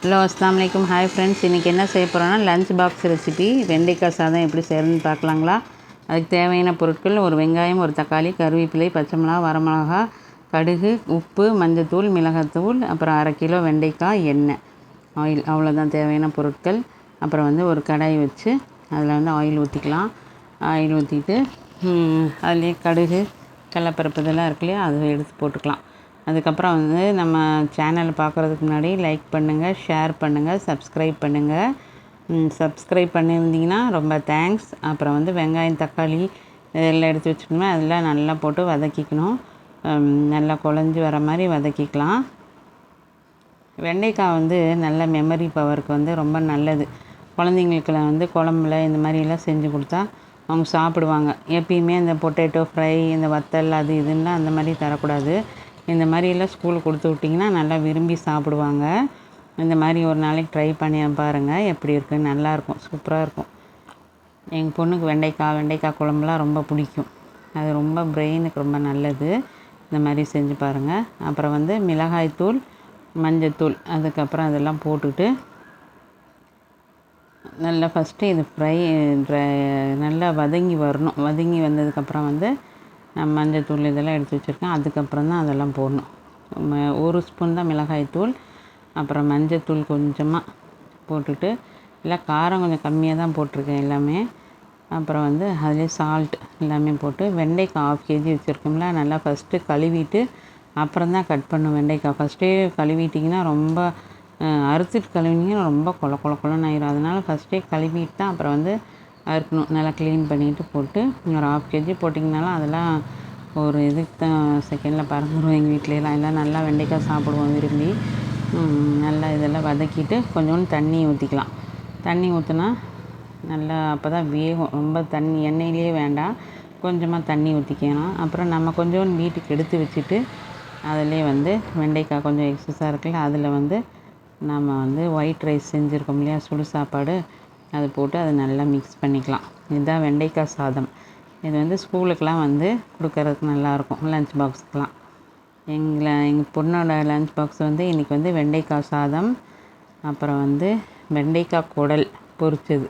Hello அஸ்ஸலாமு அலைக்கும். Hi friends, இன்றைக்கி என்ன செய்ய போகிறோன்னா லஞ்ச் பாக்ஸ் ரெசிபி வெண்டைக்காய் சாதம் எப்படி செய்கிறதுன்னு பார்க்கலாங்களா. அதுக்கு தேவையான பொருட்கள்: ஒரு வெங்காயம், ஒரு தக்காளி, கருவேப்பிலை, பச்சை மிளகா, வரமிளகா, கடுகு, உப்பு, மஞ்சத்தூள், மிளகாத்தூள், அப்புறம் 1/2 கிலோ வெண்டைக்காய், எண்ணெய், ஆயில். அவ்வளோதான் தேவையான பொருட்கள். அப்புறம் ஒரு கடாய் வச்சு அதில் ஆயில் ஊற்றிக்கலாம். ஆயில் ஊற்றிட்டு அதுலேயே கடுகு, கடலப்பருப்பு இதெல்லாம் இருக்கு இல்லையா, அதை எடுத்து போட்டுக்கலாம். அதுக்கப்புறம் நம்ம சேனலை பார்க்குறதுக்கு முன்னாடி லைக் பண்ணுங்கள், ஷேர் பண்ணுங்கள், சப்ஸ்கிரைப் பண்ணுங்கள். சப்ஸ்கிரைப் பண்ணியிருந்தீங்கன்னா ரொம்ப தேங்க்ஸ். அப்புறம் வெங்காயம், தக்காளி இதெல்லாம் எடுத்து வச்சுக்கணும். அதெல்லாம் நல்லா போட்டு வதக்கிக்கணும். நல்லா குழஞ்சி வர மாதிரி வதக்கிக்கலாம். வெண்டைக்காய் நல்ல மெமரி பவருக்கு ரொம்ப நல்லது. குழந்தைங்களுக்கு குழம்புல இந்த மாதிரிலாம் செஞ்சு கொடுத்தா அவங்க சாப்பிடுவாங்க. எப்பயுமே இந்த பொட்டேட்டோ ஃப்ரை, இந்த வத்தல் அது இதுன்னா அந்த மாதிரி தரக்கூடாது. இந்த மாதிரியெல்லாம் ஸ்கூலுக்கு கொடுத்து விட்டிங்கன்னா நல்லா விரும்பி சாப்பிடுவாங்க. இந்த மாதிரி ஒரு நாளைக்கு ட்ரை பண்ணி பாருங்கள், எப்படி இருக்குன்னு. நல்லாயிருக்கும், சூப்பராக இருக்கும். எங்கள் பொண்ணுக்கு வெண்டைக்காய் குழம்புலாம் ரொம்ப பிடிக்கும். அது ரொம்ப பிரெயினுக்கு ரொம்ப நல்லது. இந்த மாதிரி செஞ்சு பாருங்கள். அப்புறம் மிளகாய்த்தூள், மஞ்சத்தூள், அதுக்கப்புறம் அதெல்லாம் போட்டுட்டு நல்லா ஃபஸ்ட்டு இது நல்லா வதங்கி வரணும். வதங்கி வந்ததுக்கப்புறம் மஞ்சத்தூள் இதெல்லாம் எடுத்து வச்சுருக்கேன். அதுக்கப்புறம் தான் அதெல்லாம் போடணும். 1 ஸ்பூன் தான் மிளகாய்த்தூள், அப்புறம் மஞ்சத்தூள் கொஞ்சமாக போட்டுட்டு, இல்லை காரம் கொஞ்சம் கம்மியாக தான் போட்டிருக்கேன் எல்லாமே. அப்புறம் அதிலே சால்ட் எல்லாமே போட்டு, வெண்டைக்காய் 1/2 kg வச்சுருக்கோம்ல, நல்லா ஃபஸ்ட்டு கழுவிட்டு அப்புறம் தான் கட் பண்ணும். வெண்டைக்காய் ஃபஸ்ட்டே கழுவிட்டிங்கன்னா ரொம்ப அறுத்துட்டு கழுவினிங்கன்னா ரொம்ப கொலன்னு ஆயிடும். அதனால் ஃபஸ்ட்டே கழுவிட்டு தான் அப்புறம் அறுக்கணும். நல்லா க்ளீன் பண்ணிவிட்டு போட்டு ஒரு 1/2 kg போட்டிங்கனாலும் அதெல்லாம் ஒரு இதுக்கு தான் செகண்டில் பறந்துடும். எங்கள் வீட்டிலலாம் எல்லாம் நல்லா வெண்டைக்காய் சாப்பிடுவோம் விரும்பி. நல்லா இதெல்லாம் வதக்கிட்டு கொஞ்சோண்டு தண்ணி ஊற்றிக்கலாம். தண்ணி ஊற்றினா நல்லா அப்போ தான் வேகும். ரொம்ப தண்ணி எண்ணெயிலே வேண்டாம், கொஞ்சமாக தண்ணி ஊற்றிக்கலாம். அப்புறம் நம்ம கொஞ்சோண்டு வீட்டுக்கு எடுத்து வச்சுட்டு அதிலே வெண்டைக்காய் கொஞ்சம் எக்ஸஸாக இருக்குல்ல, அதில் நம்ம ஒயிட் ரைஸ் செஞ்சுருக்கோம் இல்லையா, சுடு சாப்பாடு, அது போட்டு அதை நல்லா மிக்ஸ் பண்ணிக்கலாம். இதுதான் வெண்டைக்காய் சாதம். இது ஸ்கூலுக்கெலாம் கொடுக்கறதுக்கு நல்லாயிருக்கும், லஞ்ச் பாக்ஸுக்கெலாம். எங்கள் பொண்ணோட லஞ்ச் பாக்ஸ் இன்றைக்கி வெண்டைக்காய் சாதம், அப்புறம் வெண்டைக்காய் குடல் பொரிச்சது,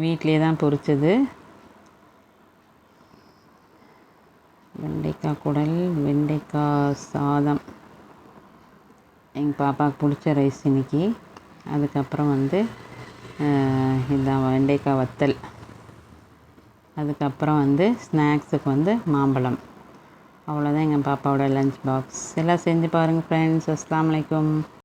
வீட்டிலே தான் பொரிச்சது. வெண்டைக்காய் குடல், வெண்டைக்காய் சாதம், எங்கள் பாப்பாவுக்கு பிடிச்ச ரைஸ் இன்றைக்கி. அதுக்கப்புறம் இதுதான் வெண்டைக்காய் வத்தல். அதுக்கப்புறம் ஸ்நாக்ஸுக்கு மாம்பழம். அவ்வளோதான் எங்கள் பாப்பாவோட லஞ்ச் பாக்ஸ். எல்லாம் செஞ்சு பாருங்கள் ஃப்ரெண்ட்ஸ். அஸ்ஸலாமு அலைக்கும்.